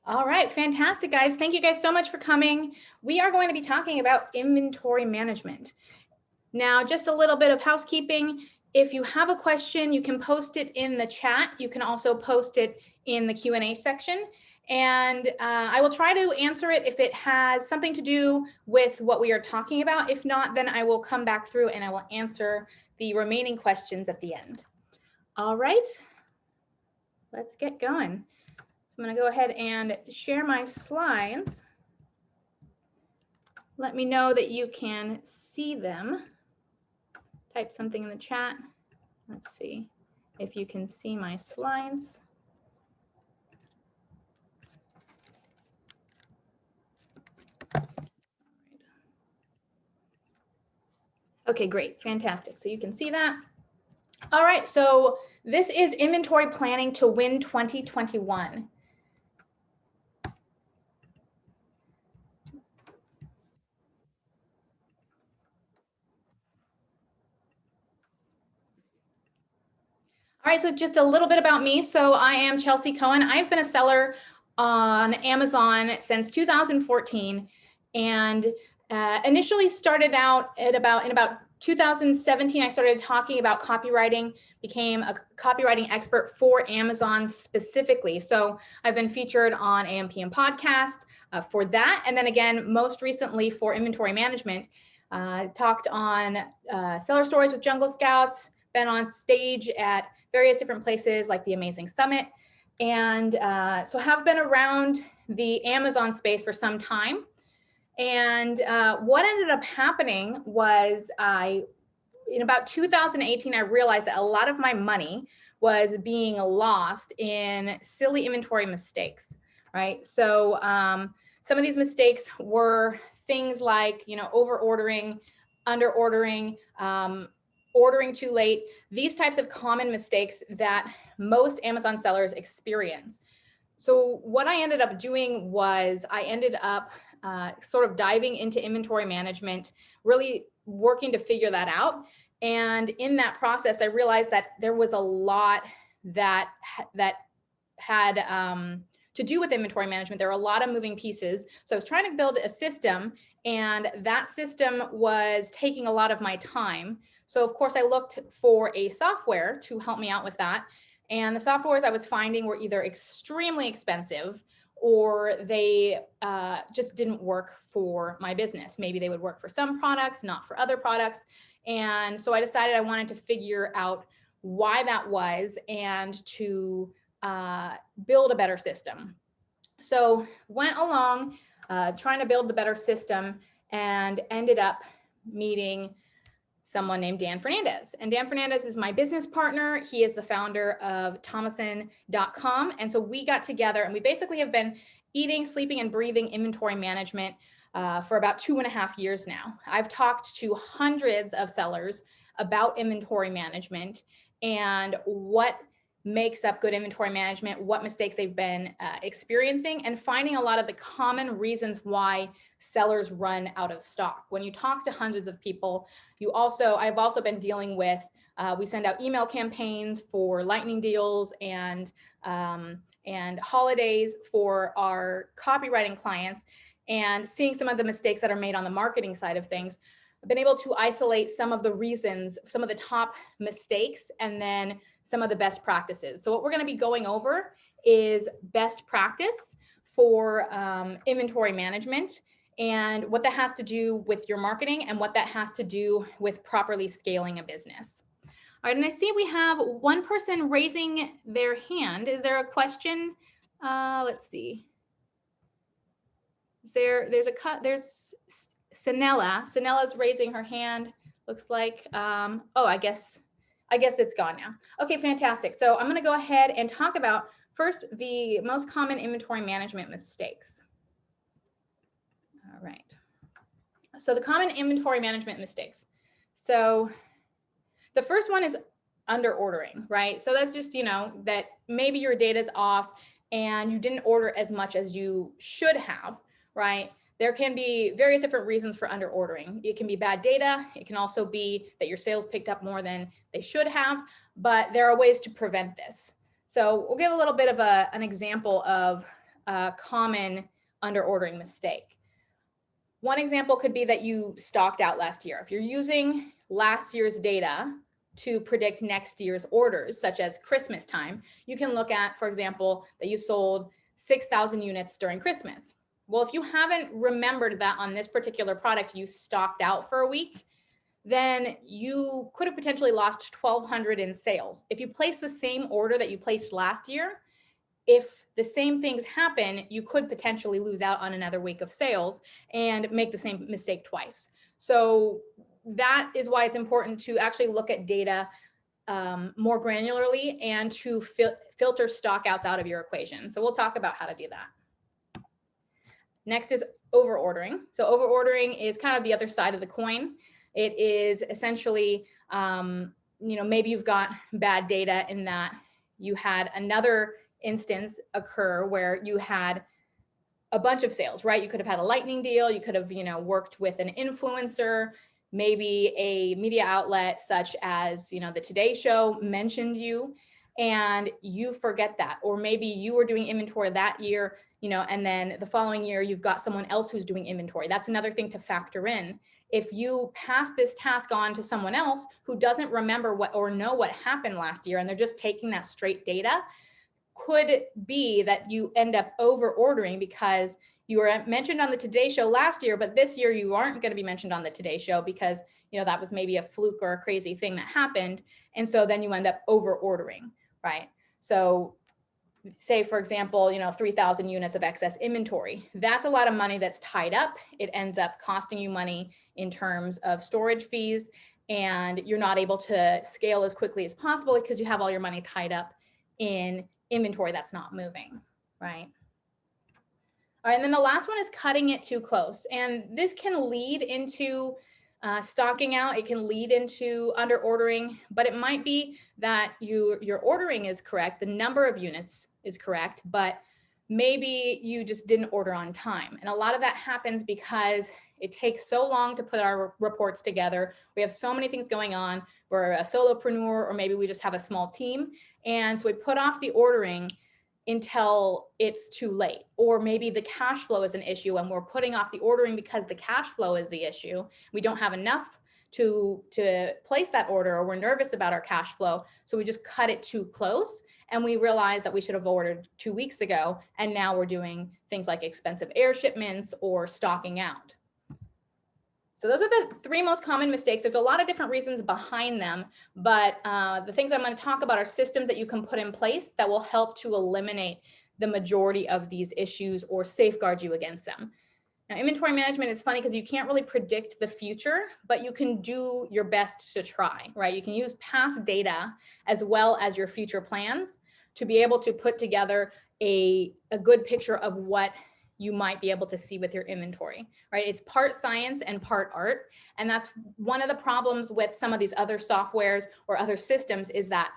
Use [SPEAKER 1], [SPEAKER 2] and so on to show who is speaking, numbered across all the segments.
[SPEAKER 1] All right, fantastic, guys. Thank you guys so much for coming. We are going to be talking about inventory management. Now, just a little bit of housekeeping. If you have a question, you can post it in the chat. You can also post it in the Q&A section. And I will try to answer it if it has something to do with what we are talking about. If not, then I will come back through and I will answer the remaining questions at the end. All right, let's get going. So I'm going to go ahead and share my slides. Let me know that you can see them. Type something in the chat. Let's see if you can see my slides. Okay, great, fantastic. So you can see that. All right, so this is inventory planning to win 2021. All right, so just a little bit about me. So I am Chelsea Cohen. I've been a seller on Amazon since 2014, and initially started out at in about 2017. I started talking about copywriting, became a copywriting expert for Amazon specifically. So I've been featured on AMPM podcast for that, and then again, most recently for inventory management. Talked on Seller Stories with Jungle Scouts, been on stage at various different places like the Amazing Summit. And so have been around the Amazon space for some time. And what ended up happening was in about 2018, I realized that a lot of my money was being lost in silly inventory mistakes, right? So some of these mistakes were things like, over ordering, under ordering, ordering too late, these types of common mistakes that most Amazon sellers experience. So what I ended up doing was I ended up sort of diving into inventory management, really working to figure that out. And in that process, I realized that there was a lot that had to do with inventory management. There were a lot of moving pieces. So I was trying to build a system, and that system was taking a lot of my time. So of course I looked for a software to help me out with that. And the softwares I was finding were either extremely expensive or they just didn't work for my business. Maybe they would work for some products, not for other products. And so I decided I wanted to figure out why that was and to build a better system. So went along trying to build the better system and ended up meeting someone named Dan Fernandez. And Dan Fernandez is my business partner. He is the founder of Thomason.com. And so we got together and we basically have been eating, sleeping, and breathing inventory management for about 2.5 years now. I've talked to hundreds of sellers about inventory management and what makes up good inventory management, what mistakes they've been experiencing, and finding a lot of the common reasons why sellers run out of stock. When you talk to hundreds of people, I've also been dealing with, we send out email campaigns for lightning deals and holidays for our copywriting clients, and seeing some of the mistakes that are made on the marketing side of things. I've been able to isolate some of the reasons, some of the top mistakes, and then some of the best practices. So what we're going to be going over is best practice for inventory management and what that has to do with your marketing and what that has to do with properly scaling a business. All right, and I see we have one person raising their hand. Is there a question? Let's see. There's Sanella. Sanella's raising her hand. Looks like, oh, I guess it's gone now. Okay, fantastic. So I'm going to go ahead and talk about first the most common inventory management mistakes. All right. So the common inventory management mistakes. So the first one is under ordering, right? So that's just, that maybe your data's off and you didn't order as much as you should have, right? There can be various different reasons for under ordering. It can be bad data. It can also be that your sales picked up more than they should have, but there are ways to prevent this. So we'll give a little bit of an example of common under ordering mistake. One example could be that you stocked out last year. If you're using last year's data to predict next year's orders, such as Christmas time, you can look at, for example, that you sold 6,000 units during Christmas. Well, if you haven't remembered that on this particular product you stocked out for a week, then you could have potentially lost 1,200 in sales. If you place the same order that you placed last year, if the same things happen, you could potentially lose out on another week of sales and make the same mistake twice. So that is why it's important to actually look at data more granularly and to filter stockouts out of your equation. So we'll talk about how to do that. Next is over ordering. So over ordering is kind of the other side of the coin. It is essentially, maybe you've got bad data in that you had another instance occur where you had a bunch of sales, right? You could have had a lightning deal. You could have, worked with an influencer, maybe a media outlet such as, the Today Show mentioned you and you forget that. Or maybe you were doing inventory that year, and then the following year you've got someone else who's doing inventory. That's another thing to factor in. If you pass this task on to someone else who doesn't remember what or know what happened last year and they're just taking that straight data, could be that you end up over ordering because you were mentioned on the Today Show last year, but this year you aren't going to be mentioned on the Today Show because, that was maybe a fluke or a crazy thing that happened. And so then you end up over ordering, right? So say, for example, 3,000 units of excess inventory. That's a lot of money that's tied up. It ends up costing you money in terms of storage fees, and you're not able to scale as quickly as possible because you have all your money tied up in inventory that's not moving, right? All right, and then the last one is cutting it too close. And this can lead into stocking out. It can lead into under ordering, but it might be that your ordering is correct. The number of units is correct, but maybe you just didn't order on time. And a lot of that happens because it takes so long to put our reports together. We have so many things going on. We're a solopreneur, or maybe we just have a small team. And so we put off the ordering until it's too late. Or maybe the cash flow is an issue and we're putting off the ordering because the cash flow is the issue. We don't have enough to place that order, or we're nervous about our cash flow. So we just cut it too close. And we realize that we should have ordered 2 weeks ago. And now we're doing things like expensive air shipments or stocking out. So those are the 3 most common mistakes. There's a lot of different reasons behind them, but the things I'm going to talk about are systems that you can put in place that will help to eliminate the majority of these issues or safeguard you against them. Now, inventory management is funny because you can't really predict the future, but you can do your best to try, right? You can use past data as well as your future plans to be able to put together a good picture of what you might be able to see with your inventory, right? It's part science and part art. And that's one of the problems with some of these other softwares or other systems, is that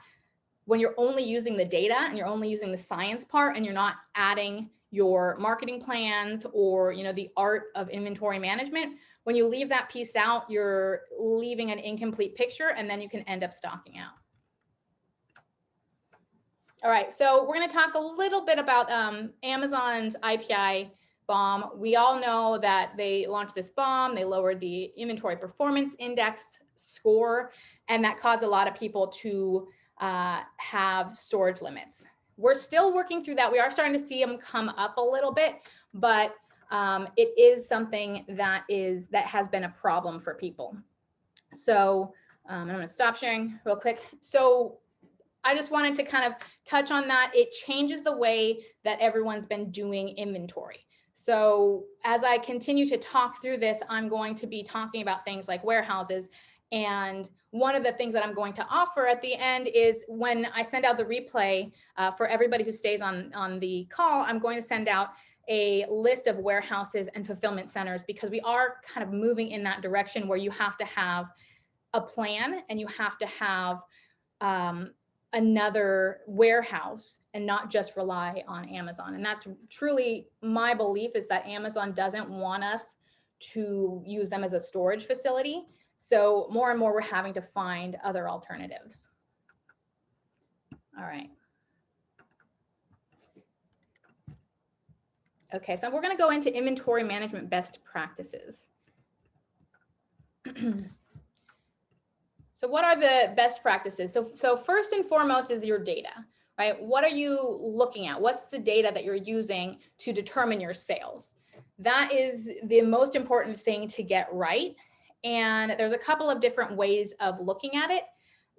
[SPEAKER 1] when you're only using the data and you're only using the science part and you're not adding your marketing plans or, the art of inventory management, when you leave that piece out, you're leaving an incomplete picture, and then you can end up stocking out. All right, so we're going to talk a little bit about Amazon's IIP Bomb. We all know that they launched this bomb. They lowered the inventory performance index score, and that caused a lot of people to have storage limits. We're still working through that. We are starting to see them come up a little bit, but it is something that has been a problem for people. So I'm going to stop sharing real quick. So I just wanted to kind of touch on that. It changes the way that everyone's been doing inventory. So as I continue to talk through this, I'm going to be talking about things like warehouses. And one of the things that I'm going to offer at the end is, when I send out the replay for everybody who stays on the call, I'm going to send out a list of warehouses and fulfillment centers, because we are kind of moving in that direction where you have to have a plan and you have to have another warehouse and not just rely on Amazon. And that's truly my belief, is that Amazon doesn't want us to use them as a storage facility. So more and more we're having to find other alternatives. All right. Okay, so we're going to go into inventory management best practices. So what are the best practices? So first and foremost is your data, right? What are you looking at? What's the data that you're using to determine your sales? That is the most important thing to get right. And there's a couple of different ways of looking at it.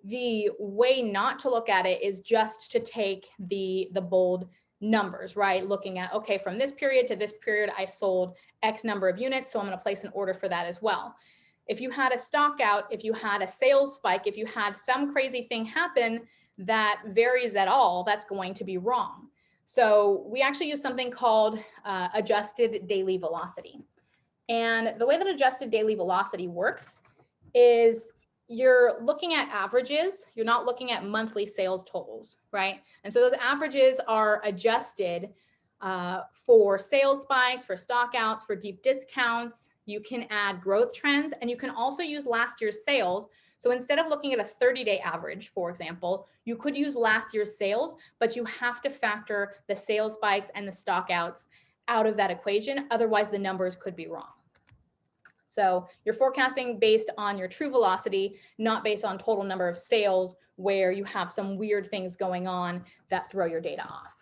[SPEAKER 1] The way not to look at it is just to take the bold numbers, right? Looking at, okay, from this period to this period, I sold X number of units, so I'm going to place an order for that as well. If you had a stock out, if you had a sales spike, if you had some crazy thing happen that varies at all, that's going to be wrong. So we actually use something called adjusted daily velocity. And the way that adjusted daily velocity works is you're looking at averages. You're not looking at monthly sales totals, right? And so those averages are adjusted for sales spikes, for stock outs, for deep discounts. You can add growth trends, and you can also use last year's sales. So instead of looking at a 30-day average, for example, you could use last year's sales, but you have to factor the sales spikes and the stock outs out of that equation. Otherwise, the numbers could be wrong. So you're forecasting based on your true velocity, not based on total number of sales, where you have some weird things going on that throw your data off.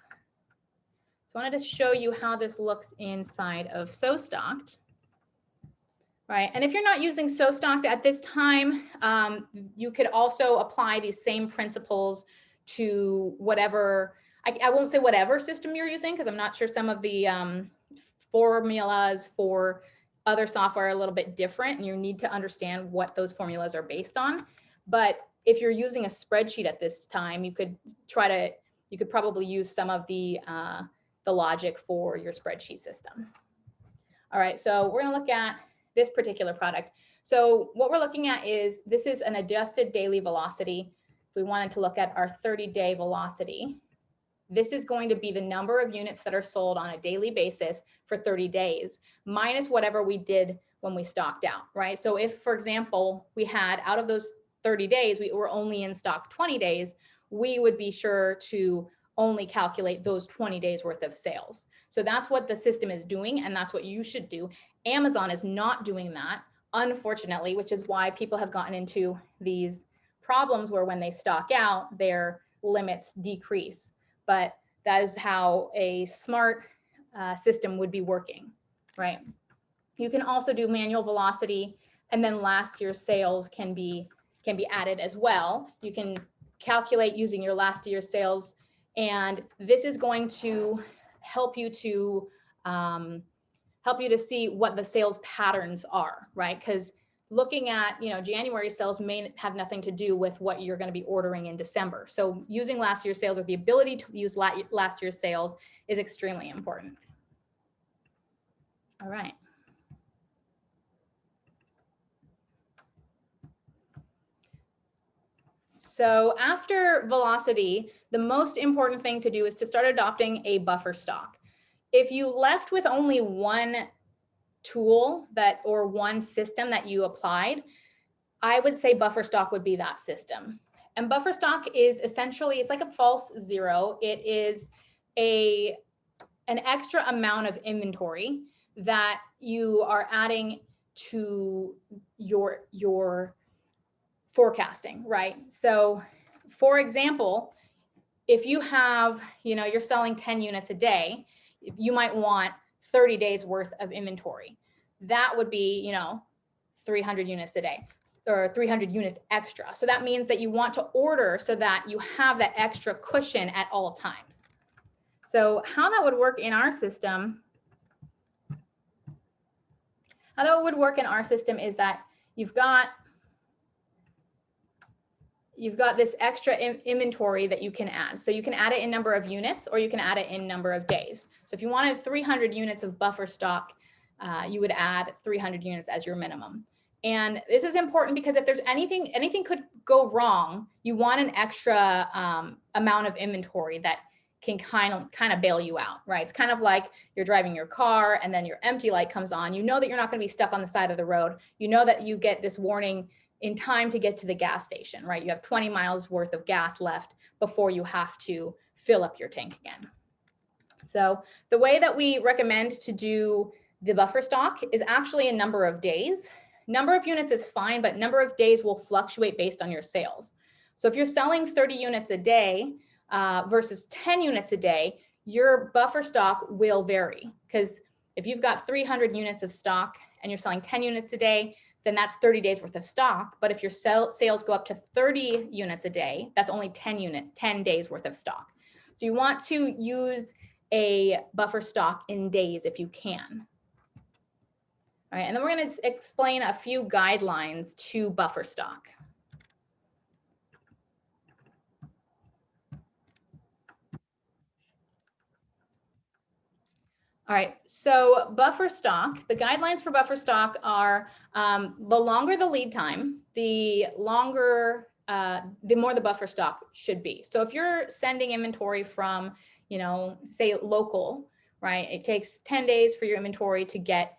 [SPEAKER 1] So I wanted to show you how this looks inside of SoStocked. Right, and if you're not using SoStocked at this time, you could also apply these same principles to whatever, I won't say whatever system you're using, because I'm not sure some of the formulas for other software are a little bit different, and you need to understand what those formulas are based on. But if you're using a spreadsheet at this time, you could probably use some of the logic for your spreadsheet system. All right, so we're gonna look at this particular product. So what we're looking at is, this is an adjusted daily velocity. If we wanted to look at our 30-day velocity, this is going to be the number of units that are sold on a daily basis for 30 days, minus whatever we did when we stocked out, right? So if, for example, we had, out of those 30 days, we were only in stock 20 days, we would be sure to only calculate those 20 days worth of sales. So that's what the system is doing, and that's what you should do. Amazon is not doing that, unfortunately, which is why people have gotten into these problems where when they stock out, their limits decrease. But that is how a smart system would be working, right? You can also do manual velocity, and then last year's sales can be added as well. You can calculate using your last year's sales, and this is going to help you to see what the sales patterns are, right? Because looking at, January sales may have nothing to do with what you're going to be ordering in December. So using last year's sales, or the ability to use last year's sales, is extremely important. All right. So after velocity, the most important thing to do is to start adopting a buffer stock. If you left with only one tool or one system that you applied, I would say buffer stock would be that system. And buffer stock is essentially, it's like a false zero. It is an extra amount of inventory that you are adding to your forecasting, right? So for example, if you have, you're selling 10 units a day, you might want 30 days worth of inventory. That would be, 300 units a day, or 300 units extra. So that means that you want to order so that you have that extra cushion at all times. So how that would work in our system, is that you've got this extra inventory that you can add. So you can add it in number of units, or you can add it in number of days. So if you wanted 300 units of buffer stock, you would add 300 units as your minimum. And this is important because if there's anything could go wrong, you want an extra amount of inventory that can kind of bail you out, right? It's kind of like you're driving your car and then your empty light comes on. You know that you're not going to be stuck on the side of the road. You know that you get this warning in time to get to the gas station, right? You have 20 miles worth of gas left before you have to fill up your tank again. So the way that we recommend to do the buffer stock is actually a number of days. Number of units is fine, but number of days will fluctuate based on your sales. So if you're selling 30 units a day versus 10 units a day, your buffer stock will vary, because if you've got 300 units of stock and you're selling 10 units a day, then that's 30 days worth of stock. But if your sales go up to 30 units a day, that's only 10 days worth of stock. So you want to use a buffer stock in days if you can. All right, and then we're going to explain a few guidelines to buffer stock. All right, so buffer stock, the guidelines for buffer stock are the longer the lead time, the more the buffer stock should be. So if you're sending inventory from, say local, right, it takes 10 days for your inventory to get,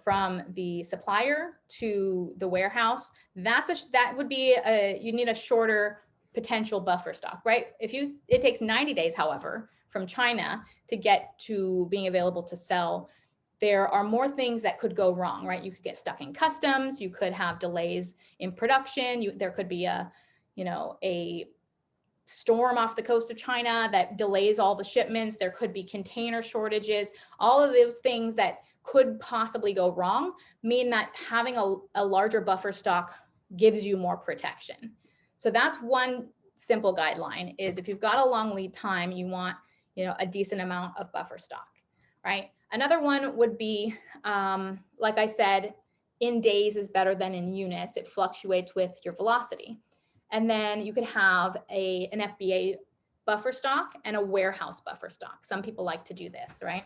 [SPEAKER 1] from the supplier to the warehouse. That would be you need a shorter potential buffer stock, right? It takes 90 days, however, from China to get to being available to sell, there are more things that could go wrong, right? You could get stuck in customs, you could have delays in production, there could be a storm off the coast of China that delays all the shipments, there could be container shortages. All of those things that could possibly go wrong mean that having a larger buffer stock gives you more protection. So that's one simple guideline, is if you've got a long lead time, you want a decent amount of buffer stock, right? Another one would be, like I said, in days is better than in units. It fluctuates with your velocity. And then you could have an FBA buffer stock and a warehouse buffer stock. Some people like to do this, right?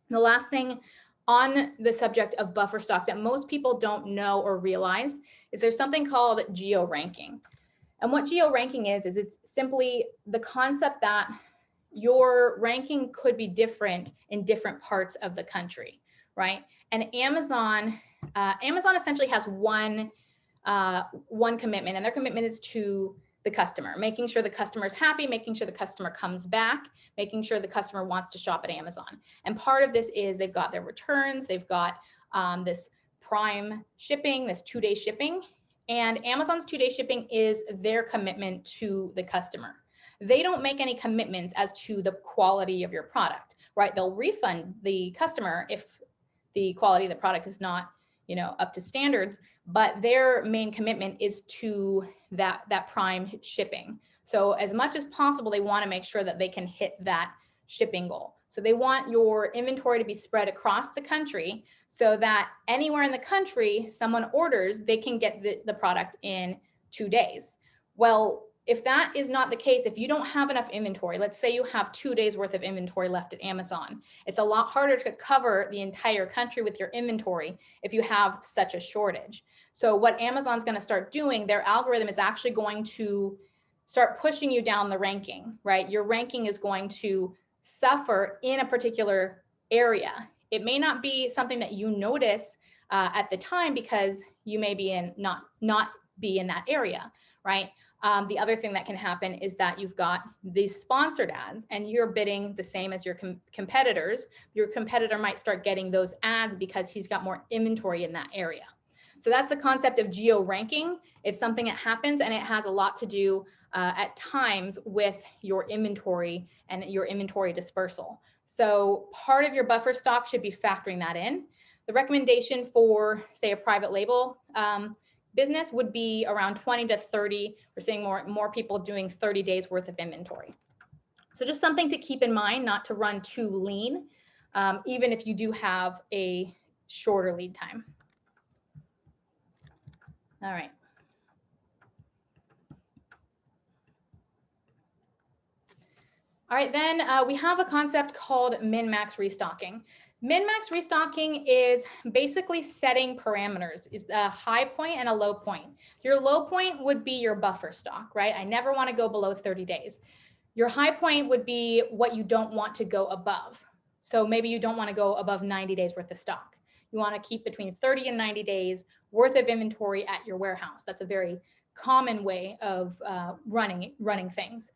[SPEAKER 1] And the last thing on the subject of buffer stock that most people don't know or realize is there's something called geo ranking. And what geo ranking is it's simply the concept that your ranking could be different in different parts of the country, right? And Amazon essentially has one commitment, and their commitment is to the customer, making sure the customer is happy, making sure the customer comes back, making sure the customer wants to shop at Amazon. And part of this is they've got their returns, they've got this prime shipping, this 2-day shipping, and Amazon's 2-day shipping is their commitment to the customer. They don't make any commitments as to the quality of your product, right? They'll refund the customer if the quality of the product is not, up to standards, but their main commitment is to that prime shipping. So as much as possible, they want to make sure that they can hit that shipping goal. So they want your inventory to be spread across the country so that anywhere in the country someone orders, they can get the product in 2 days. Well, if that is not the case, if you don't have enough inventory, let's say you have 2 days worth of inventory left at Amazon, it's a lot harder to cover the entire country with your inventory if you have such a shortage. So what Amazon's going to start doing, their algorithm is actually going to start pushing you down the ranking, right? Your ranking is going to suffer in a particular area. It may not be something that you notice at the time because you may be not be in that area, right? The other thing that can happen is that you've got these sponsored ads and you're bidding the same as your competitors. Your competitor might start getting those ads because he's got more inventory in that area. So that's the concept of geo ranking. It's something that happens, and it has a lot to do at times with your inventory and your inventory dispersal. So part of your buffer stock should be factoring that in. The recommendation for, say, a private label business would be around 20 to 30. We're seeing more people doing 30 days worth of inventory. So just something to keep in mind, not to run too lean, even if you do have a shorter lead time. All right. All right, then we have a concept called MinMax Restocking. MinMax Restocking is basically setting parameters, is a high point and a low point. Your low point would be your buffer stock, right? I never want to go below 30 days. Your high point would be what you don't want to go above. So maybe you don't want to go above 90 days worth of stock. You want to keep between 30 and 90 days worth of inventory at your warehouse. That's a very common way of running things.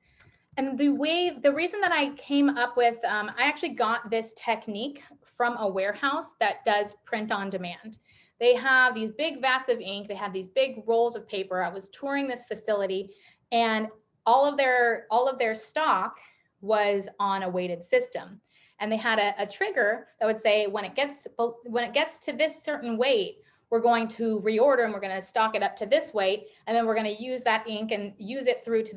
[SPEAKER 1] And the reason that I came up with, I actually got this technique from a warehouse that does print on demand. They have these big vats of ink. They have these big rolls of paper. I was touring this facility, and all of their stock was on a weighted system. And they had a trigger that would say, when it gets to this certain weight, we're going to reorder and we're going to stock it up to this weight. And then we're going to use that ink and use it through to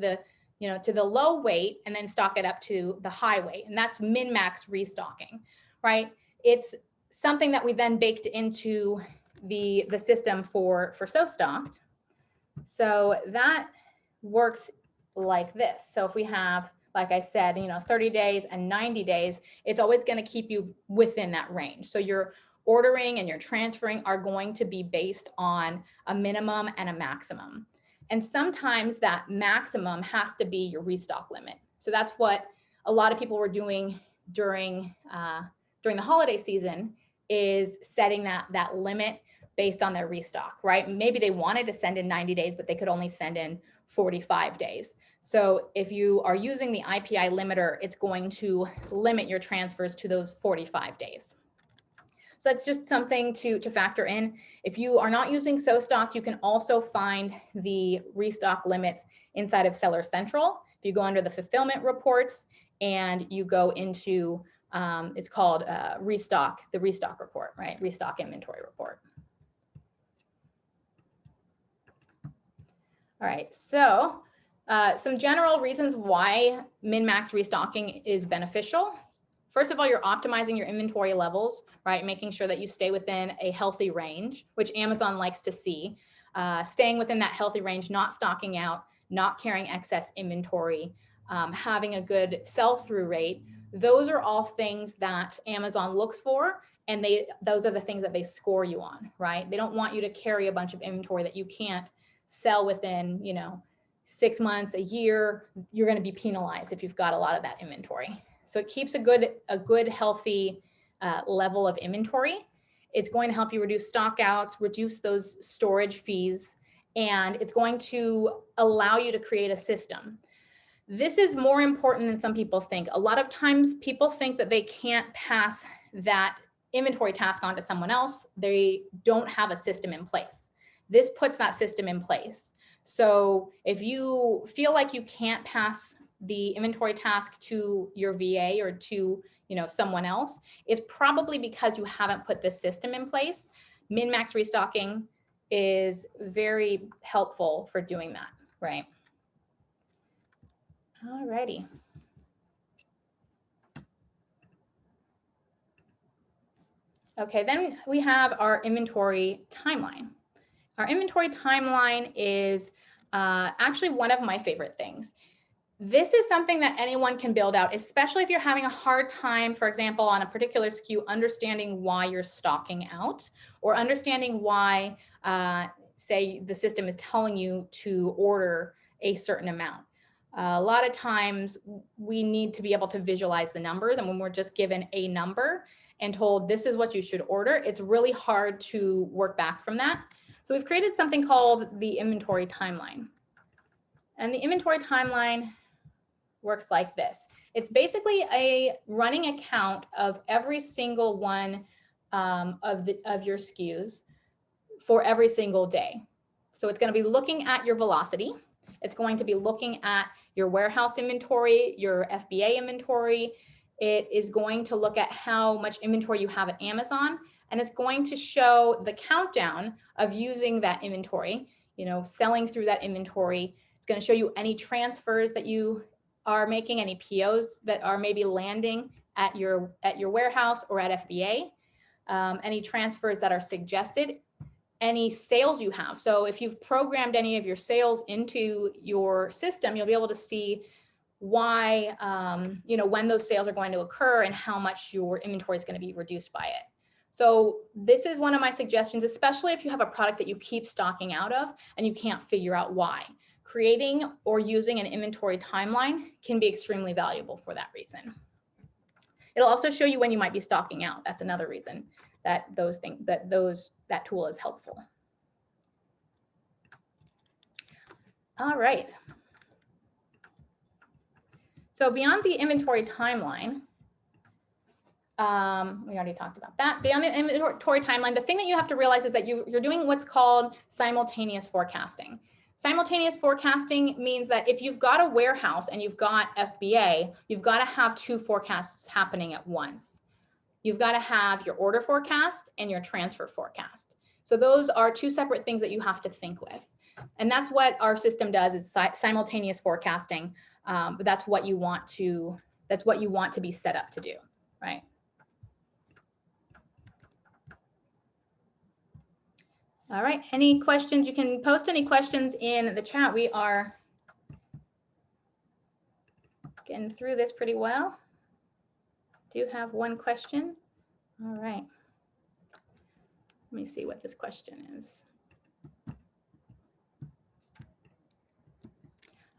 [SPEAKER 1] the low weight and then stock it up to the high weight. And that's MinMax Restocking, right? It's something that we then baked into the system for So Stocked. So that works like this. So if we have, like I said, 30 days and 90 days, it's always going to keep you within that range. So your ordering and your transferring are going to be based on a minimum and a maximum. And sometimes that maximum has to be your restock limit. So that's what a lot of people were doing during the holiday season, is setting that limit based on their restock, right? Maybe they wanted to send in 90 days, but they could only send in 45 days. So if you are using the IPI limiter, it's going to limit your transfers to those 45 days. So that's just something to factor in. If you are not using So Stocked, you can also find the restock limits inside of Seller Central. If you go under the fulfillment reports and you go into, it's called the restock report, right? Restock inventory report. All right, so some general reasons why MinMax Restocking is beneficial. First of all, you're optimizing your inventory levels, right? Making sure that you stay within a healthy range, which Amazon likes to see. Staying within that healthy range, not stocking out, not carrying excess inventory, having a good sell-through rate. Those are all things that Amazon looks for, and those are the things that they score you on, right? They don't want you to carry a bunch of inventory that you can't sell within, 6 months, a year. You're going to be penalized if you've got a lot of that inventory. So it keeps a good healthy level of inventory. It's going to help you reduce stockouts, reduce those storage fees, and it's going to allow you to create a system. This is more important than some people think. A lot of times people think that they can't pass that inventory task on to someone else. They don't have a system in place. This puts that system in place. So if you feel like you can't pass the inventory task to your VA or to someone else, it's probably because you haven't put this system in place. MinMax Restocking is very helpful for doing that, right? All righty. Okay, then we have our inventory timeline. Our inventory timeline is actually one of my favorite things. This is something that anyone can build out, especially if you're having a hard time, for example, on a particular SKU, understanding why you're stocking out, or understanding why, say, the system is telling you to order a certain amount. A lot of times we need to be able to visualize the numbers, and when we're just given a number and told this is what you should order, it's really hard to work back from that. So we've created something called the inventory timeline. And the inventory timeline works like this. It's basically a running account of every single one of your SKUs for every single day. So it's going to be looking at your velocity. It's going to be looking at your warehouse inventory, your FBA inventory. It is going to look at how much inventory you have at Amazon, and it's going to show the countdown of using that inventory, selling through that inventory. It's going to show you any transfers that you are making, any POs that are maybe landing at your warehouse or at FBA, any transfers that are suggested, any sales you have. So if you've programmed any of your sales into your system, you'll be able to see why, when those sales are going to occur and how much your inventory is going to be reduced by it. So this is one of my suggestions, especially if you have a product that you keep stocking out of and you can't figure out why. Creating or using an inventory timeline can be extremely valuable for that reason. It'll also show you when you might be stocking out. That's another reason that that tool is helpful. All right. So beyond the inventory timeline, we already talked about that. Beyond the inventory timeline, the thing that you have to realize is that you're doing what's called simultaneous forecasting. Simultaneous forecasting means that if you've got a warehouse and you've got FBA, you've got to have two forecasts happening at once. You've got to have your order forecast and your transfer forecast. So those are two separate things that you have to think with. And that's what our system does, is simultaneous forecasting. But that's what you want to be set up to do, right? All right, any questions? You can post any questions in the chat. We are getting through this pretty well. Do have one question. All right. Let me see what this question is.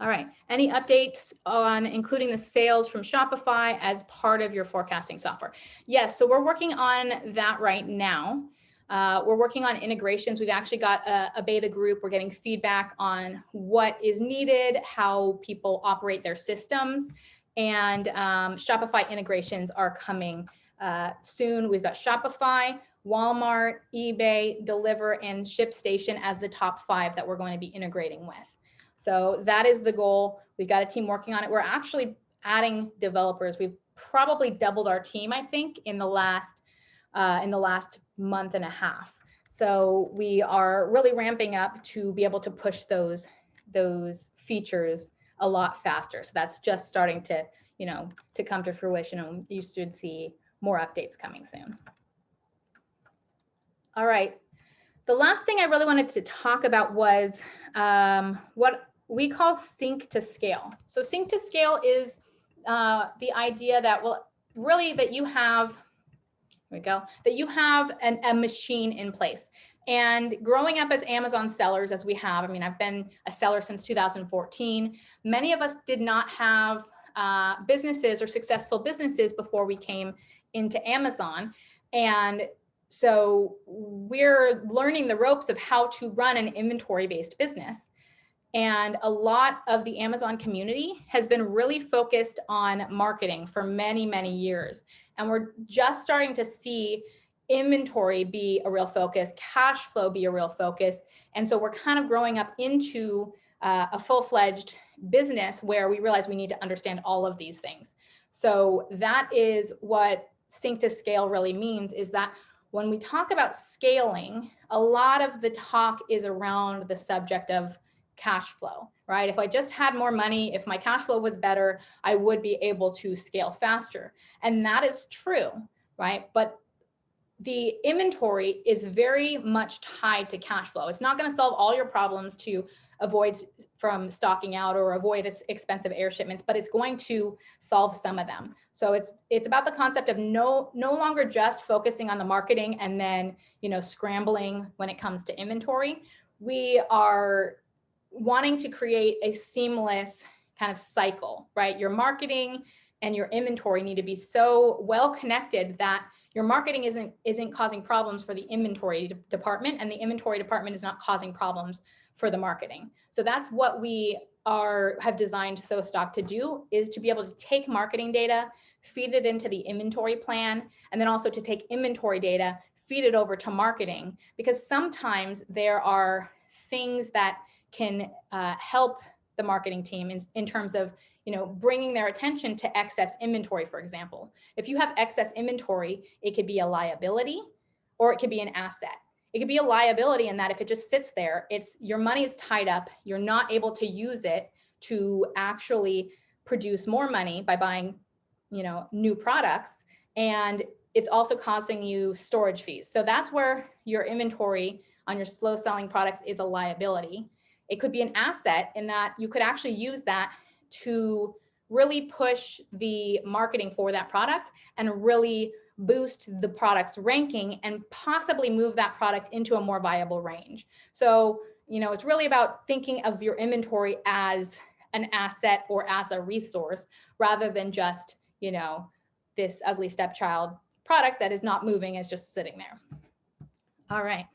[SPEAKER 1] All right, any updates on including the sales from Shopify as part of your forecasting software? Yes, so we're working on that right now. We're working on integrations. We've actually got a beta group. We're getting feedback on what is needed, how people operate their systems, and Shopify integrations are coming soon. We've got Shopify, Walmart, eBay, Deliver, and ShipStation as the top 5 that we're going to be integrating with. So that is the goal. We've got a team working on it. We're actually adding developers. We've probably doubled our team, I think, in the last month and a half. So we are really ramping up to be able to push those features a lot faster. So that's just starting to, to come to fruition, and you should see more updates coming soon. All right. The last thing I really wanted to talk about was what we call sync to scale. So sync to scale is the idea that, that you have, that you have a machine in place. And growing up as Amazon sellers, as we have, I've been a seller since 2014. Many of us did not have businesses or successful businesses before we came into Amazon. And so we're learning the ropes of how to run an inventory-based business. And a lot of the Amazon community has been really focused on marketing for many, many years. And we're just starting to see inventory be a real focus, cash flow be a real focus. And so we're kind of growing up into a full-fledged business where we realize we need to understand all of these things. So that is what sync to scale really means, is that when we talk about scaling, a lot of the talk is around the subject of cash flow, right? If I just had more money, if my cash flow was better, I would be able to scale faster. And that is true, right? But the inventory is very much tied to cash flow. It's not going to solve all your problems to avoid from stocking out or avoid expensive air shipments, but it's going to solve some of them. So it's about the concept of no longer just focusing on the marketing and then, scrambling when it comes to inventory. We are wanting to create a seamless kind of cycle, right? Your marketing and your inventory need to be so well connected that your marketing isn't causing problems for the inventory department, and the inventory department is not causing problems for the marketing. So that's what we have designed SoStock to do, is to be able to take marketing data, feed it into the inventory plan, and then also to take inventory data, feed it over to marketing, because sometimes there are things that can help the marketing team in terms of bringing their attention to excess inventory, for example. If you have excess inventory, it could be a liability or it could be an asset. It could be a liability in that if it just sits there, your money is tied up, you're not able to use it to actually produce more money by buying new products, and it's also costing you storage fees. So that's where your inventory on your slow selling products is a liability. It could be an asset in that you could actually use that to really push the marketing for that product and really boost the product's ranking and possibly move that product into a more viable range. So, it's really about thinking of your inventory as an asset or as a resource rather than just, this ugly stepchild product that is not moving, is just sitting there. All right.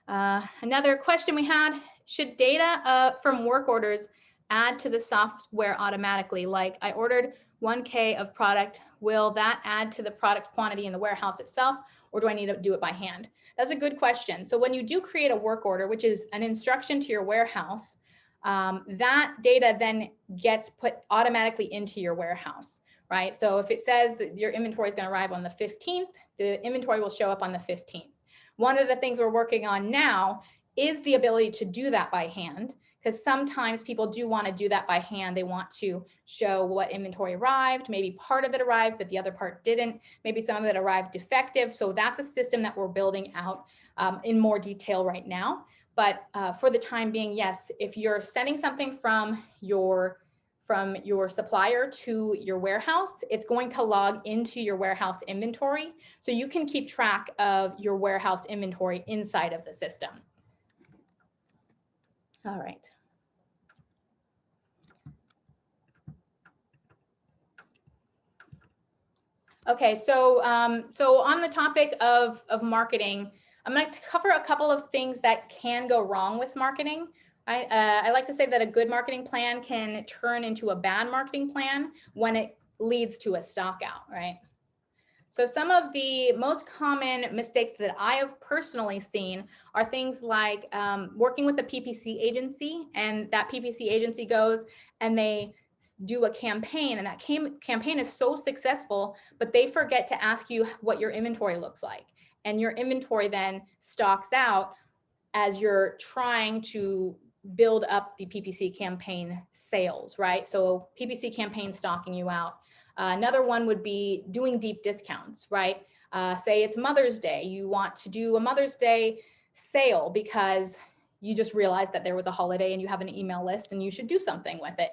[SPEAKER 1] Another question we had: should data from work orders add to the software automatically? Like I ordered 1K of product, will that add to the product quantity in the warehouse itself, or do I need to do it by hand? That's a good question. So when you do create a work order, which is an instruction to your warehouse, that data then gets put automatically into your warehouse, right? So if it says that your inventory is going to arrive on the 15th, the inventory will show up on the 15th. One of the things we're working on now is the ability to do that by hand, because sometimes people do want to do that by hand. They want to show what inventory arrived. Maybe part of it arrived, but the other part didn't. Maybe some of it arrived defective. So that's a system that we're building out in more detail right now. But for the time being, yes, if you're sending something from your supplier to your warehouse, it's going to log into your warehouse inventory. So you can keep track of your warehouse inventory inside of the system. All right. Okay, so on the topic of marketing, I'm going to cover a couple of things that can go wrong with marketing. I like to say that a good marketing plan can turn into a bad marketing plan when it leads to a stock out, right? So some of the most common mistakes that I have personally seen are things like working with a PPC agency, and that PPC agency goes and they do a campaign, and that campaign is so successful, but they forget to ask you what your inventory looks like. And your inventory then stocks out as you're trying to build up the PPC campaign sales, right? So PPC campaign stocking you out. Another one would be doing deep discounts, right? Say it's Mother's Day. You want to do a Mother's Day sale because you just realized that there was a holiday and you have an email list and you should do something with it.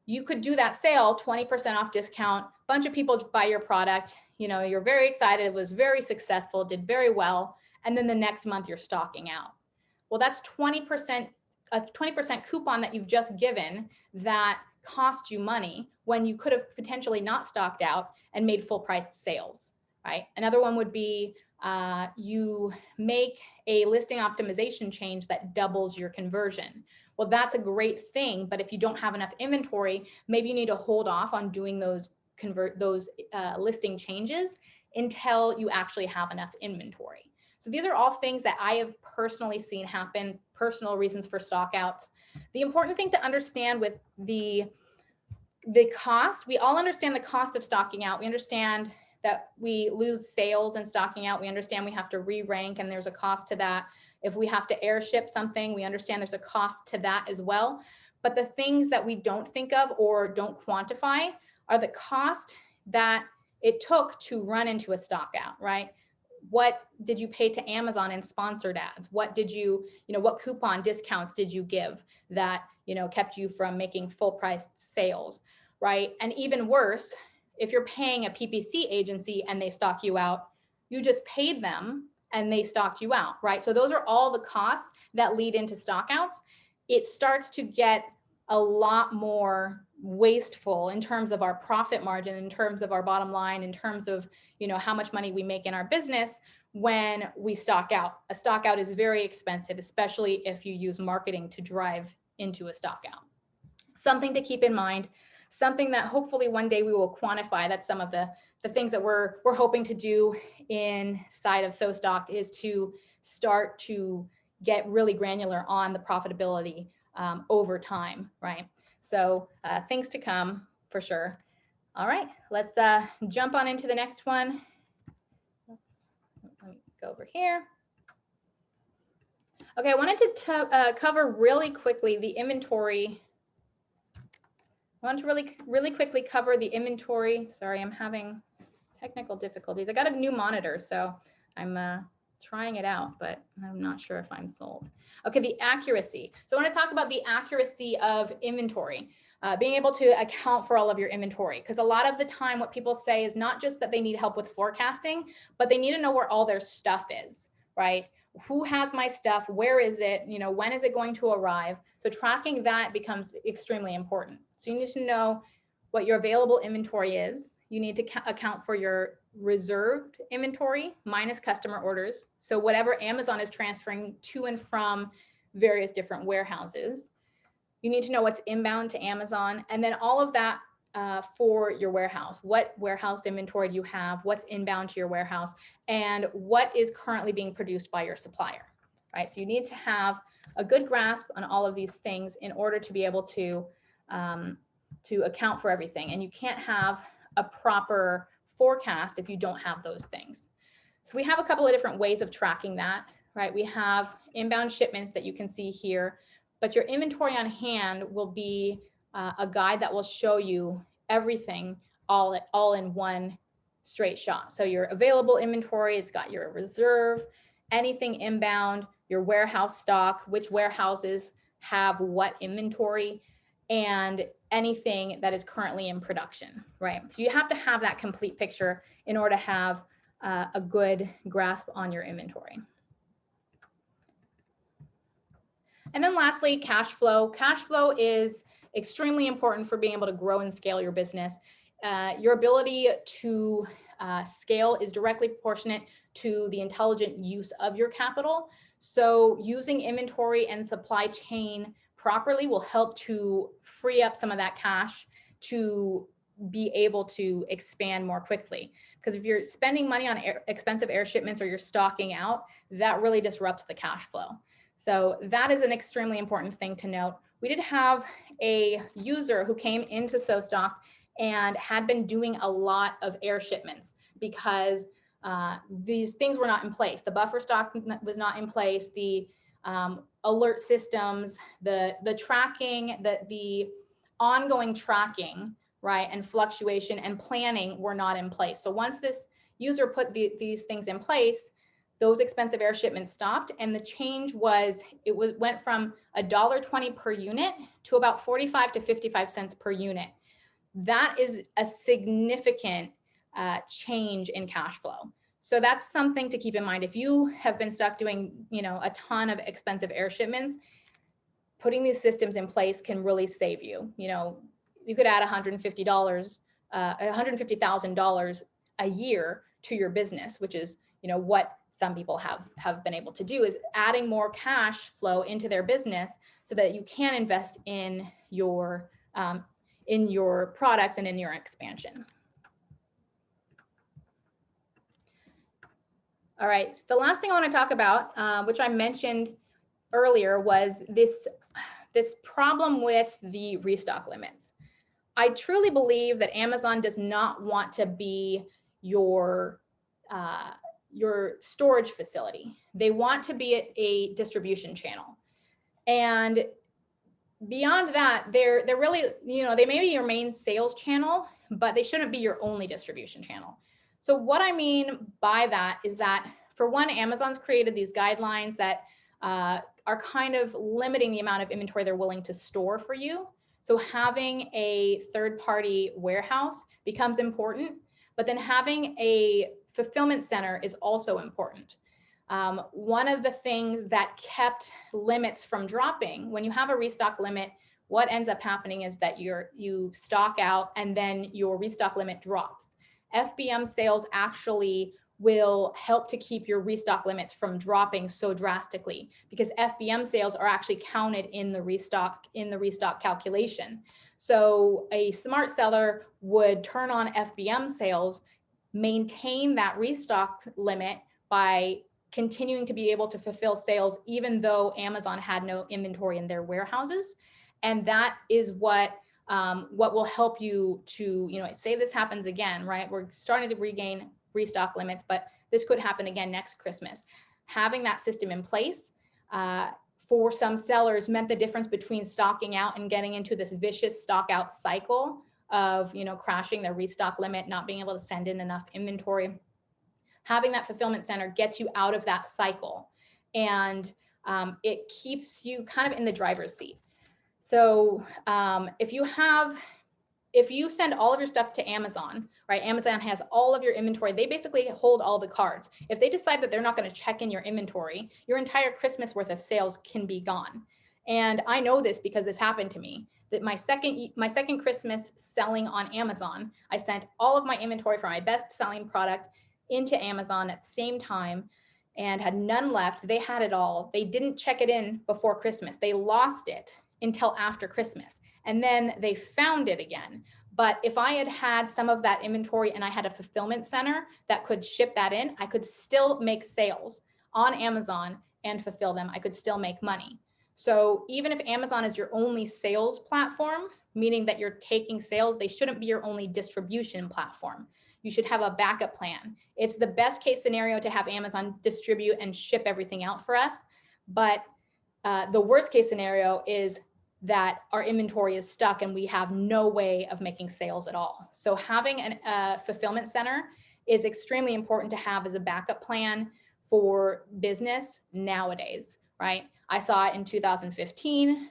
[SPEAKER 1] You could do that sale, 20% off discount, bunch of people buy your product, you know, you're very excited, it was very successful, did very well, and then the next month you're stocking out. Well, that's 20%, a 20% coupon that you've just given that cost you money when you could have potentially not stocked out and made full price sales, right? Another one would be you make a listing optimization change that doubles your conversion. Well, that's a great thing, but if you don't have enough inventory, maybe you need to hold off on doing those listing changes until you actually have enough inventory. So these are all things that I have personally seen happen, personal reasons for stockouts. The important thing to understand with the cost, we all understand the cost of stocking out. We understand that we lose sales and stocking out. We understand we have to re-rank and there's a cost to that. If we have to airship something, we understand there's a cost to that as well. But the things that we don't think of or don't quantify are the cost that it took to run into a stock out, right? What did you pay to Amazon in sponsored ads? What did you what coupon discounts did you give that, kept you from making full price sales, right? And even worse, if you're paying a PPC agency and they stock you out, you just paid them and they stocked you out, right? So those are all the costs that lead into stockouts. It starts to get a lot more wasteful in terms of our profit margin, in terms of our bottom line, in terms of, how much money we make in our business when we stock out. A stock out is very expensive, especially if you use marketing to drive into a stock out. Something to keep in mind, something that hopefully one day we will quantify. That's some of the things that we're hoping to do inside of SoStocked is to start to get really granular on the profitability over time, right? So things to come for sure. All right, let's jump on into the next one. Let me go over here. Okay, I wanted to cover really quickly the inventory. I want to really quickly cover the inventory. Sorry, I'm having technical difficulties. I got a new monitor, so I'm trying it out, but I'm not sure if I'm sold. Okay, the accuracy. So I want to talk about the accuracy of inventory, being able to account for all of your inventory. Because a lot of the time what people say is not just that they need help with forecasting, but they need to know where all their stuff is, right? Who has my stuff? Where is it? When is it going to arrive? So tracking that becomes extremely important. So you need to know what your available inventory is. You need to account for your reserved inventory minus customer orders. So whatever Amazon is transferring to and from various different warehouses. You need to know what's inbound to Amazon, and then all of that for your warehouse. What warehouse inventory do you have? What's inbound to your warehouse? And what is currently being produced by your supplier, right? So you need to have a good grasp on all of these things in order to be able to account for everything. And you can't have a proper forecast if you don't have those things. So we have a couple of different ways of tracking that, right? We have inbound shipments that you can see here, but your inventory on hand will be a guide that will show you everything all in one straight shot. So your available inventory, it's got your reserve, anything inbound, your warehouse stock, which warehouses have what inventory, and anything that is currently in production, right? So you have to have that complete picture in order to have a good grasp on your inventory. And then lastly, cash flow. Cash flow is extremely important for being able to grow and scale your business. Your ability to scale is directly proportionate to the intelligent use of your capital. So using inventory and supply chain properly will help to free up some of that cash to be able to expand more quickly. Because if you're spending money on expensive air shipments or you're stocking out, that really disrupts the cash flow. So that is an extremely important thing to note. We did have a user who came into SoStock and had been doing a lot of air shipments because these things were not in place. The buffer stock was not in place. The alert systems, the tracking, the ongoing tracking, right, and fluctuation and planning were not in place. So once this user put these things in place, those expensive air shipments stopped, and the change was went from $1.20 per unit to about 45 to 55 cents per unit. That is a significant change in cash flow. So that's something to keep in mind. If you have been stuck doing, a ton of expensive air shipments, putting these systems in place can really save you. You could add $150,000 a year to your business, which is, what some people have been able to do, is adding more cash flow into their business so that you can invest in your products and in your expansion. All right, the last thing I want to talk about, which I mentioned earlier, was this problem with the restock limits. I truly believe that Amazon does not want to be your storage facility. They want to be a distribution channel. And beyond that, they're really, they may be your main sales channel, but they shouldn't be your only distribution channel. So what I mean by that is that, for one, Amazon's created these guidelines that are kind of limiting the amount of inventory they're willing to store for you. So having a third-party warehouse becomes important, but then having a fulfillment center is also important. One of the things that kept limits from dropping, when you have a restock limit, what ends up happening is that you stock out and then your restock limit drops. FBM sales actually will help to keep your restock limits from dropping so drastically, because FBM sales are actually counted in the restock calculation. So a smart seller would turn on FBM sales, maintain that restock limit by continuing to be able to fulfill sales even though Amazon had no inventory in their warehouses. And that is what will help you to, say this happens again, right? We're starting to regain restock limits, but this could happen again next Christmas. Having that system in place for some sellers meant the difference between stocking out and getting into this vicious stock out cycle of, crashing their restock limit, not being able to send in enough inventory. Having that fulfillment center gets you out of that cycle, and it keeps you kind of in the driver's seat. So if you send all of your stuff to Amazon, right? Amazon has all of your inventory. They basically hold all the cards. If they decide that they're not going to check in your inventory, your entire Christmas worth of sales can be gone. And I know this because this happened to me. That my second Christmas selling on Amazon, I sent all of my inventory for my best selling product into Amazon at the same time and had none left. They had it all. They didn't check it in before Christmas. They lost it until after Christmas. And then they found it again. But if I had had some of that inventory and I had a fulfillment center that could ship that in, I could still make sales on Amazon and fulfill them. I could still make money. So even if Amazon is your only sales platform, meaning that you're taking sales, they shouldn't be your only distribution platform. You should have a backup plan. It's the best case scenario to have Amazon distribute and ship everything out for us. But the worst case scenario is that our inventory is stuck and we have no way of making sales at all. So having a fulfillment center is extremely important to have as a backup plan for business nowadays, right? I saw it in 2015,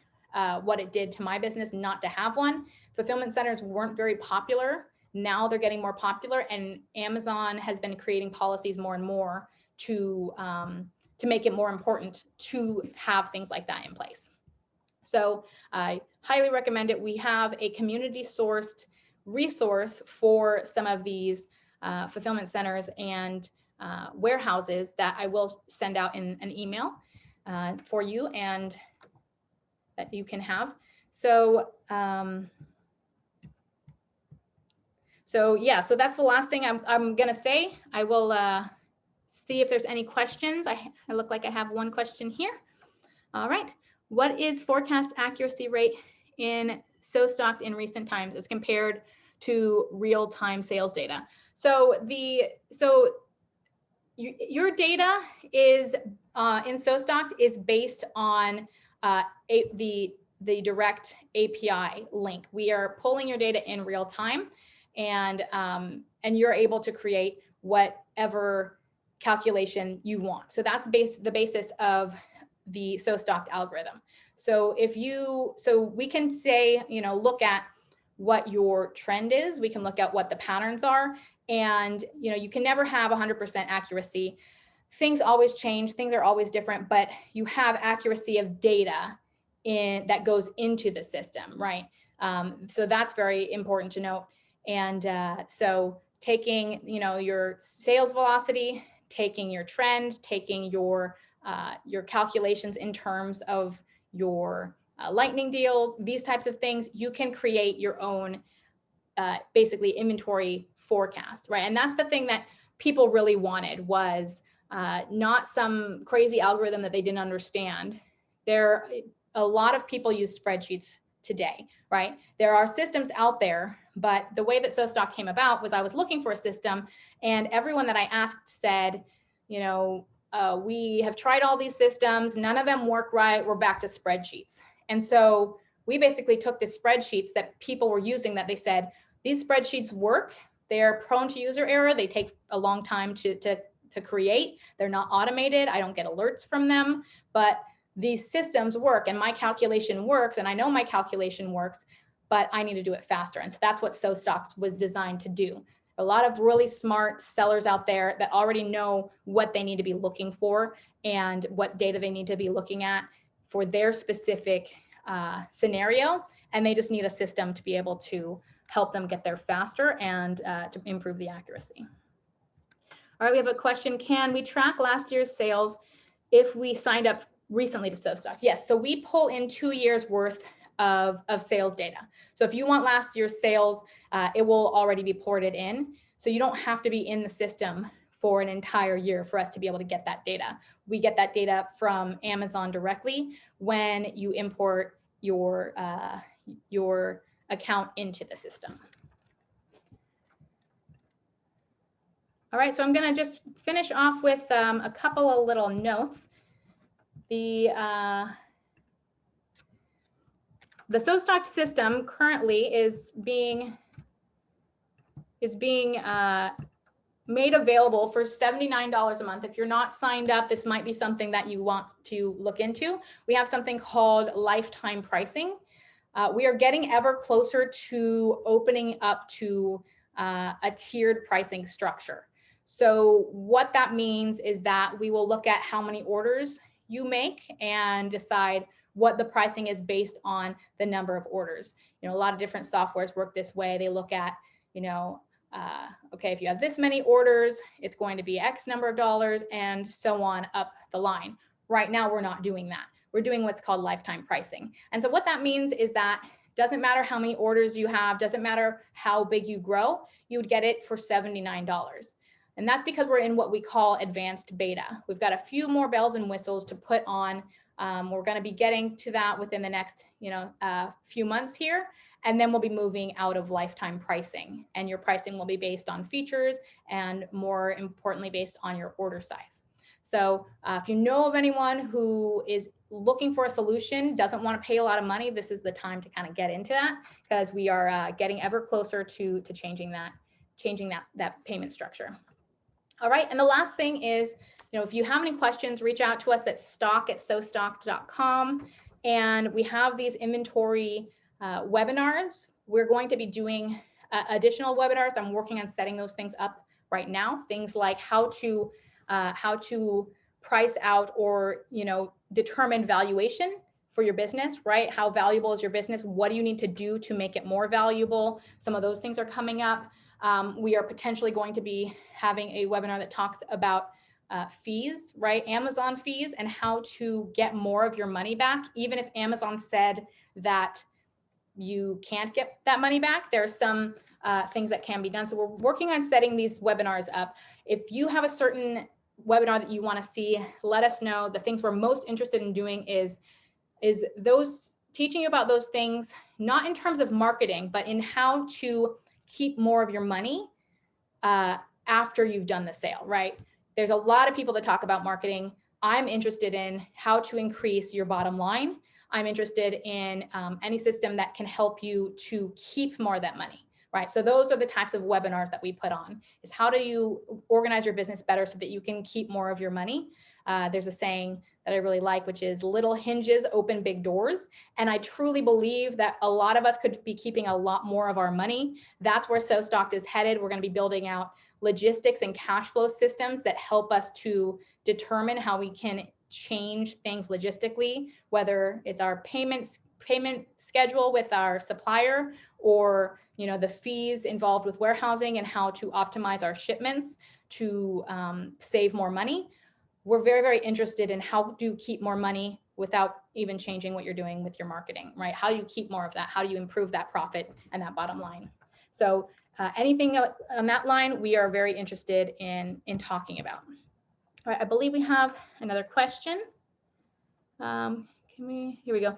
[SPEAKER 1] what it did to my business not to have one. Fulfillment centers weren't very popular. Now they're getting more popular, and Amazon has been creating policies more and more to make it more important to have things like that in place. So I highly recommend it. We have a community sourced resource for some of these fulfillment centers and warehouses that I will send out in an email for you and that you can have. So, yeah, so that's the last thing I'm gonna say. I will see if there's any questions. I look like I have one question here. All right. What is forecast accuracy rate in stocked in recent times as compared to real-time sales data? So your data is in stocked is based on the direct API link. We are pulling your data in real time, and you're able to create whatever calculation you want. So that's the basis of the stocked algorithm. So we can say, look at what your trend is. We can look at what the patterns are, and you can never have 100% accuracy. Things always change. Things are always different, but you have accuracy of data that goes into the system, right? So that's very important to note. And so taking, your sales velocity, taking your trend, taking your calculations in terms of your lightning deals, these types of things, you can create your own basically inventory forecast, right? And that's the thing that people really wanted, was not some crazy algorithm that they didn't understand. A lot of people use spreadsheets today, right? There are systems out there, but the way that SoStock came about was I was looking for a system, and everyone that I asked said, we have tried all these systems, none of them work right, we're back to spreadsheets. And so we basically took the spreadsheets that people were using that they said, these spreadsheets work, they're prone to user error, they take a long time to create, they're not automated, I don't get alerts from them, but these systems work and my calculation works, and I know my calculation works, but I need to do it faster. And so that's what SoStock was designed to do. A lot of really smart sellers out there that already know what they need to be looking for and what data they need to be looking at for their specific scenario. And they just need a system to be able to help them get there faster and to improve the accuracy. All right, we have a question. Can we track last year's sales if we signed up recently to SoStock? Yes, so we pull in 2 years worth of sales data. So if you want last year's sales, it will already be ported in. So you don't have to be in the system for an entire year for us to be able to get that data. We get that data from Amazon directly when you import your account into the system. All right, so I'm gonna just finish off with a couple of little notes. The SoStock system currently is being made available for $79 a month. If you're not signed up, this might be something that you want to look into. We have something called lifetime pricing. We are getting ever closer to opening up to a tiered pricing structure. So what that means is that we will look at how many orders you make and decide what the pricing is based on the number of orders. A lot of different softwares work this way. They look at, okay, if you have this many orders, it's going to be X number of dollars and so on up the line. Right now, we're not doing that. we're doing what's called lifetime pricing. And so what that means is that doesn't matter how many orders you have, doesn't matter how big you grow, you would get it for $79. And that's because we're in what we call advanced beta. We've got a few more bells and whistles to put on. We're going to be getting to that within the next, few months here. And then we'll be moving out of lifetime pricing. And your pricing will be based on features and more importantly, based on your order size. So if you know of anyone who is looking for a solution, doesn't want to pay a lot of money, this is the time to kind of get into that, because we are getting ever closer to changing that payment structure. All right, and the last thing is, if you have any questions, reach out to us at stock@sostocked.com. And we have these inventory webinars. We're going to be doing additional webinars. I'm working on setting those things up right now. Things like how to price out or determine valuation for your business, right? How valuable is your business? What do you need to do to make it more valuable? Some of those things are coming up. We are potentially going to be having a webinar that talks about fees, right? Amazon fees, and how to get more of your money back. Even if Amazon said that you can't get that money back, there are some things that can be done. So we're working on setting these webinars up. If you have a certain webinar that you want to see, let us know. The things we're most interested in doing is those teaching you about those things, not in terms of marketing, but in how to keep more of your money after you've done the sale, right? There's a lot of people that talk about marketing. I'm interested in how to increase your bottom line. I'm interested in any system that can help you to keep more of that money, right? So those are the types of webinars that we put on, is how do you organize your business better so that you can keep more of your money? There's a saying that I really like, which is little hinges open big doors. And I truly believe that a lot of us could be keeping a lot more of our money. That's where So Stocked is headed. We're going to be building out logistics and cash flow systems that help us to determine how we can change things logistically, whether it's our payment schedule with our supplier, or the fees involved with warehousing and how to optimize our shipments to save more money. We're very, very interested in how to keep more money without even changing what you're doing with your marketing, right? How do you keep more of that? How do you improve that profit and that bottom line? So anything on that line, we are very interested in talking about. All right, I believe we have another question. Here we go.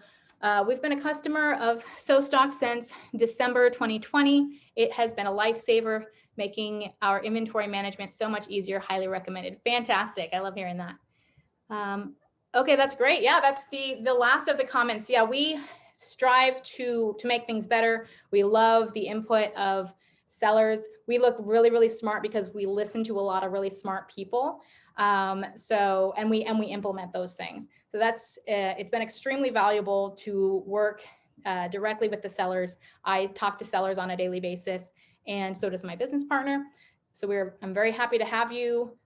[SPEAKER 1] We've been a customer of So Stocked since December 2020. It has been a lifesaver, making our inventory management so much easier. Highly recommended. Fantastic. I love hearing that. Okay, that's great. Yeah, that's the last of the comments. Yeah, we strive to make things better. We love the input of sellers. We look really, really smart because we listen to a lot of really smart people. And we implement those things. So that's it's been extremely valuable to work directly with the sellers. I talk to sellers on a daily basis, and so does my business partner. So I'm very happy to have you.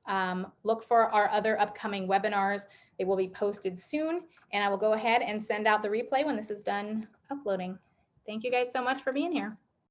[SPEAKER 1] Look for our other upcoming webinars. They will be posted soon, and I will go ahead and send out the replay when this is done uploading. Thank you guys so much for being here.